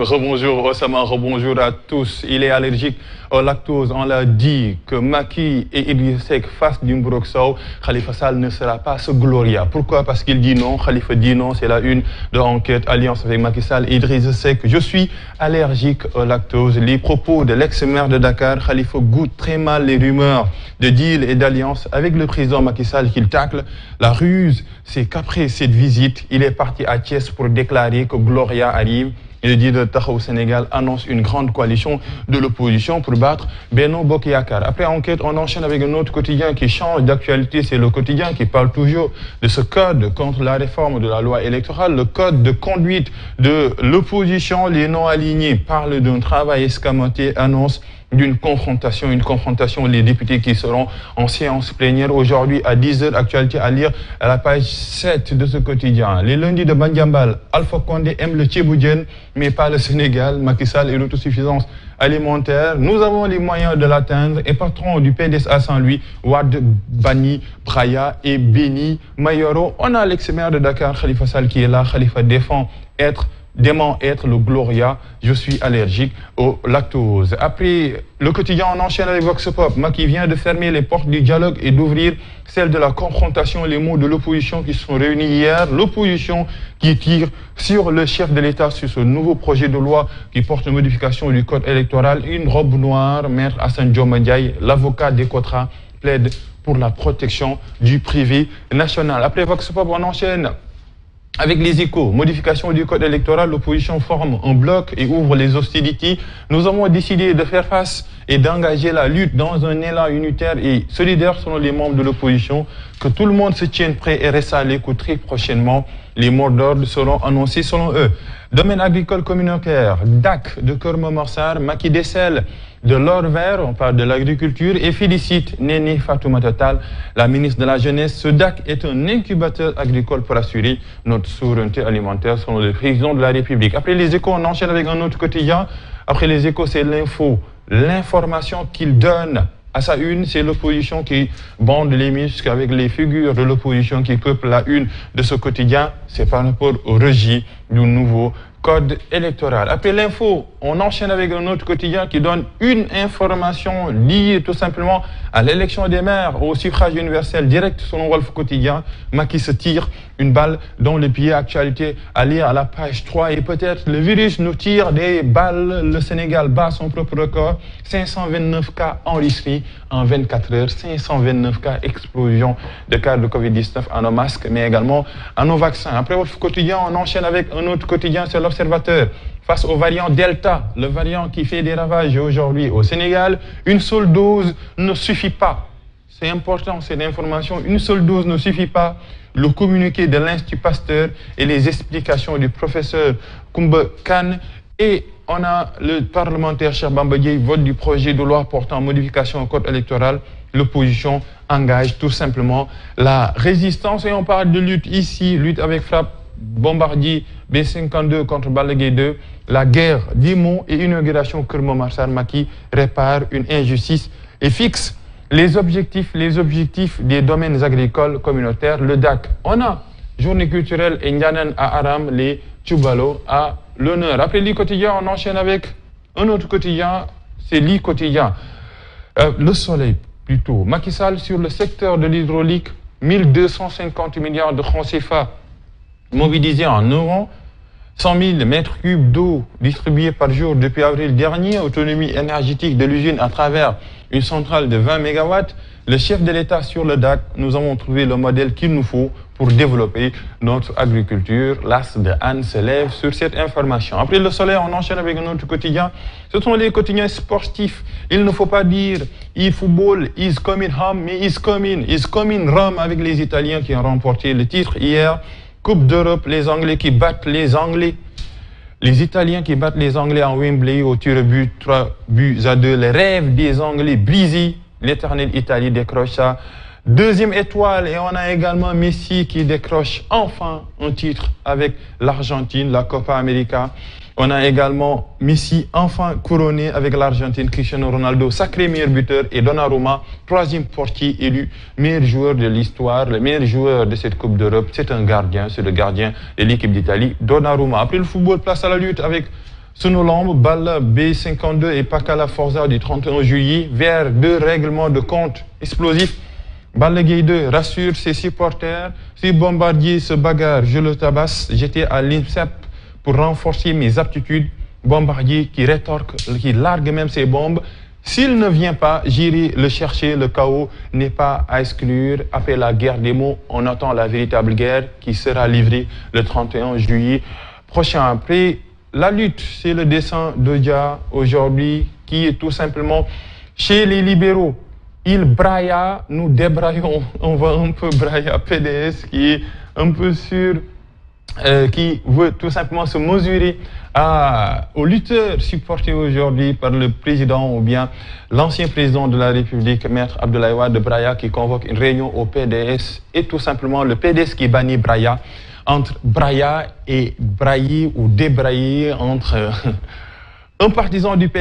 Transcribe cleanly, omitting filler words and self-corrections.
Rebonjour Osama, rebonjour à tous. Il est allergique au lactose. On l'a dit que Macky et Idriss Seck face du Mburok Sow, Khalifa Sall ne sera pas ce Gloria. Pourquoi? Parce qu'il dit non. Khalifa dit non. C'est la une de Enquête, alliance avec Macky Sall et Idriss Seck. Je suis allergique au lactose. Les propos de l'ex-maire de Dakar, Khalifa, goûte très mal les rumeurs de deal et d'alliance avec le président Macky Sall qu'il tacle. La ruse, c'est qu'après cette visite, il est parti à Thiès pour déclarer que Gloria arrive. Le leader Taxawu Sénégal annonce une grande coalition de l'opposition pour battre Benno Bokk Yakaar. Après Enquête, on enchaîne avec un autre quotidien qui change d'actualité. C'est le quotidien qui parle toujours de ce code contre la réforme de la loi électorale, le code de conduite de l'opposition. Les non-alignés parlent d'un travail escamoté, annonce d'une confrontation, les députés qui seront en séance plénière aujourd'hui à 10h, actualité à lire à la page 7 de ce quotidien. Les lundis de Bandiambal, Alpha Condé aime le Tchéboudienne, mais pas le Sénégal. Macky Sall et l'autosuffisance alimentaire. Nous avons les moyens de l'atteindre. Et patron du PDS à Saint-Louis, Wade, Bani, Braya et Beni Mayoro. On a l'ex-maire de Dakar, Khalifa Sall, qui est là. Khalifa dément être le Gloria. Je suis allergique au lactose. Après le quotidien, on enchaîne avec Vox Pop. Macky vient de fermer les portes du dialogue et d'ouvrir celles de la confrontation. Les mots de l'opposition qui se sont réunis hier. L'opposition qui tire sur le chef de l'État sur ce nouveau projet de loi qui porte une modification du code électoral. Une robe noire, maître Assane Dioma Ndiaye, l'avocat d'Ecotra, plaide pour la protection du privé national. Après Vox Pop, on enchaîne avec les Échos, modification du code électoral, l'opposition forme un bloc et ouvre les hostilités. Nous avons décidé de faire face et d'engager la lutte dans un élan unitaire et solidaire selon les membres de l'opposition. Que tout le monde se tienne prêt et reste à l'écoute très prochainement. Les mots d'ordre seront annoncés selon eux. Domaine agricole communautaire, DAC de Keur Momar Sarr, Macky décèle de l'or vert, on parle de l'agriculture, et félicite Néné Fatoumata Tall, la ministre de la Jeunesse. Ce DAC est un incubateur agricole pour assurer notre souveraineté alimentaire selon le président de la République. Après les Échos, on enchaîne avec un autre quotidien. Après les Échos, c'est l'info, l'information qu'il donne à sa une, c'est l'opposition qui bande les muscles avec les figures de l'opposition qui peuplent la une de ce quotidien. C'est par rapport au rejet du nouveau code électoral. Après l'info, on enchaîne avec un autre quotidien qui donne une information liée tout simplement à l'élection des maires au suffrage universel direct selon Wolf Quotidien. Macky se tire une balle dans le pied. Actualité à lire à la page 3. Et peut-être le virus nous tire des balles. Le Sénégal bat son propre record. 529 cas enregistrés en 24 heures. 529 cas, explosion de cas de Covid-19 à nos masques, mais également à nos vaccins. Après Wolf Quotidien, on enchaîne avec un autre quotidien, c'est l'Observateur. Face au variant Delta, le variant qui fait des ravages aujourd'hui au Sénégal, une seule dose ne suffit pas. C'est important, cette information. Une seule dose ne suffit pas. Le communiqué de l'Institut Pasteur et les explications du professeur Koumba Kane. Et on a le parlementaire Cheikh Bamba Dièye, vote du projet de loi portant modification au code électoral. L'opposition engage tout simplement la résistance. Et on parle de lutte ici, lutte avec frappe, bombardier B-52 contre Balla Gaye 2, la guerre d'Imo et inauguration Keur Momar Sarr. Macky répare une injustice et fixe les objectifs des domaines agricoles communautaires. Le DAC, on a journée culturelle et Ndianen à Aram, les Tchoubalo à l'honneur. Après l'I quotidien, on enchaîne avec un autre quotidien, c'est l'I quotidien. Le Soleil plutôt. Macky Sall sur le secteur de l'hydraulique, 1250 milliards de francs CFA mobilisés en euros, 100 000 mètres cubes d'eau distribués par jour depuis avril dernier, autonomie énergétique de l'usine à travers une centrale de 20 MW. Le chef de l'État sur le DAC, nous avons trouvé le modèle qu'il nous faut pour développer notre agriculture. L'as de Anne se lève sur cette information. Après le Soleil, on enchaîne avec un autre quotidien. Ce sont les quotidiens sportifs. Il ne faut pas dire e-football is coming home, mais is coming home avec les Italiens qui ont remporté le titre hier. Coupe d'Europe, les Anglais qui battent les Anglais. Les Italiens qui battent les Anglais en Wembley au tir au but, 3-2. Le rêve des Anglais brisé. L'éternelle Italie décroche ça. Deuxième étoile, et on a également Messi qui décroche enfin un titre avec l'Argentine, la Copa América. On a également Messi enfin couronné avec l'Argentine, Cristiano Ronaldo, sacré meilleur buteur, et Donnarumma, troisième portier élu meilleur joueur de l'histoire, le meilleur joueur de cette Coupe d'Europe. C'est un gardien, c'est le gardien de l'équipe d'Italie, Donnarumma. Après le football, place à la lutte avec Sunulamb, Balla, B52 et Pakala Forza du 31 juillet vers 2 règlements de compte explosifs. Balla Gaye 2 rassure ses supporters. Si Bombardier se bagarre, je le tabasse. J'étais à l'INSEP pour renforcer mes aptitudes. Bombardier qui rétorque, qui largue même ses bombes. S'il ne vient pas, j'irai le chercher. Le chaos n'est pas à exclure. Après la guerre des mots, on attend la véritable guerre qui sera livrée le 31 juillet prochain. Après la lutte, c'est le dessin de Dia aujourd'hui qui est tout simplement chez les libéraux. Il brailla, nous débraillons. On va un peu brailler à PDS qui est un peu sûr, qui veut tout simplement se mesurer aux lutteurs supportés aujourd'hui par le président ou bien l'ancien président de la République, Maître Abdoulaye Wade de Braya, qui convoque une réunion au PDS et tout simplement le PDS qui bannit Braya. Entre Braya et brailler ou débrailler entre un partisan du PDS